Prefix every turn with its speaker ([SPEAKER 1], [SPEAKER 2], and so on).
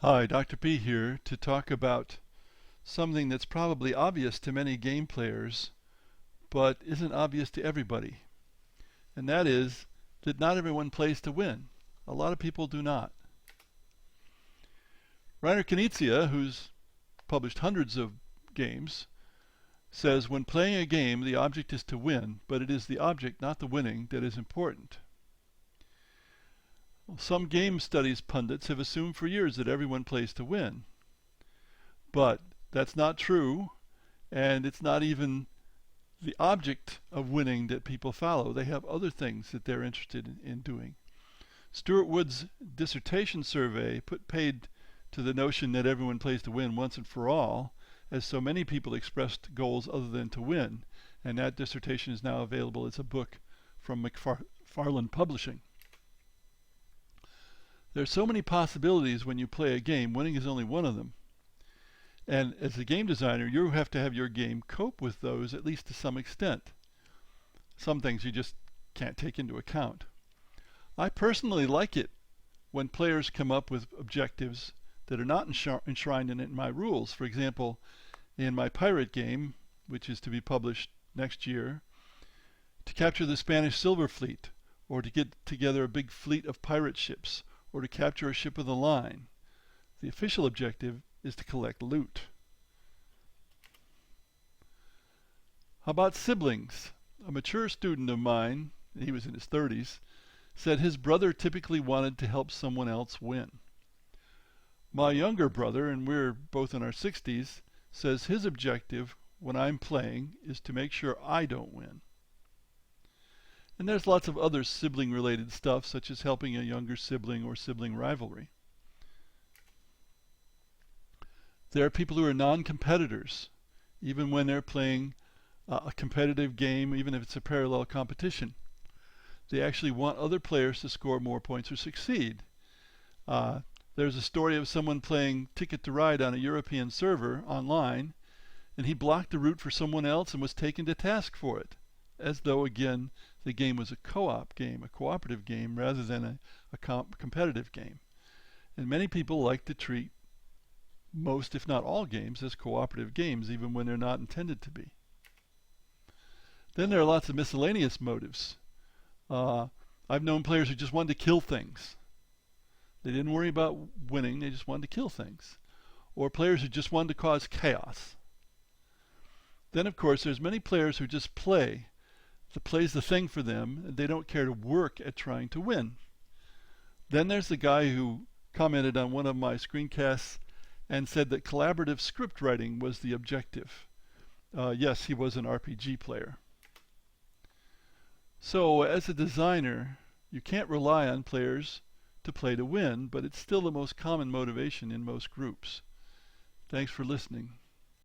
[SPEAKER 1] Hi, Dr. P here to talk about something that's probably obvious to many game players, but isn't obvious to everybody. And that is that not everyone plays to win. A lot of people do not. Rainer Knizia, who's published hundreds of games, says when playing a game, the object is to win, but it is the object, not the winning, that is important. Some game studies pundits have assumed for years that everyone plays to win. But that's not true, and it's not even the object of winning that people follow. They have other things that they're interested in doing. Stuart Wood's dissertation survey put paid to the notion that everyone plays to win once and for all, as so many people expressed goals other than to win, and that dissertation is now available as a book from McFarland Publishing. There's so many possibilities when you play a game. Winning is only one of them. And as a game designer, you have to have your game cope with those at least to some extent. Some things you just can't take into account. I personally like it when players come up with objectives that are not enshrined in my rules. For example, in my pirate game, which is to be published next year, to capture the Spanish Silver Fleet, or to get together a big fleet of pirate ships, or to capture a ship of the line. The official objective is to collect loot. How about siblings? A mature student of mine, he was in his 30s, said his brother typically wanted to help someone else win. My younger brother, and we're both in our 60s, says his objective when I'm playing is to make sure I don't win. And there's lots of other sibling related stuff, such as helping a younger sibling or sibling rivalry. There are people who are non-competitors, even when they're playing a competitive game, even if it's a parallel competition. They actually want other players to score more points or succeed. There's a story of someone playing Ticket to Ride on a European server online, and he blocked the route for someone else and was taken to task for it, as though, again, the game was a co-op game, a cooperative game, rather than a competitive game. And many people like to treat most, if not all, games as cooperative games, even when they're not intended to be. Then there are lots of miscellaneous motives. I've known players who just wanted to kill things. They didn't worry about winning, they just wanted to kill things. Or players who just wanted to cause chaos. Then, of course, there's many players who just play. The play's the thing for them, and they don't care to work at trying to win. Then there's the guy who commented on one of my screencasts and said that collaborative script writing was the objective. Yes, he was an RPG player. So as a designer, you can't rely on players to play to win, but it's still the most common motivation in most groups. Thanks for listening.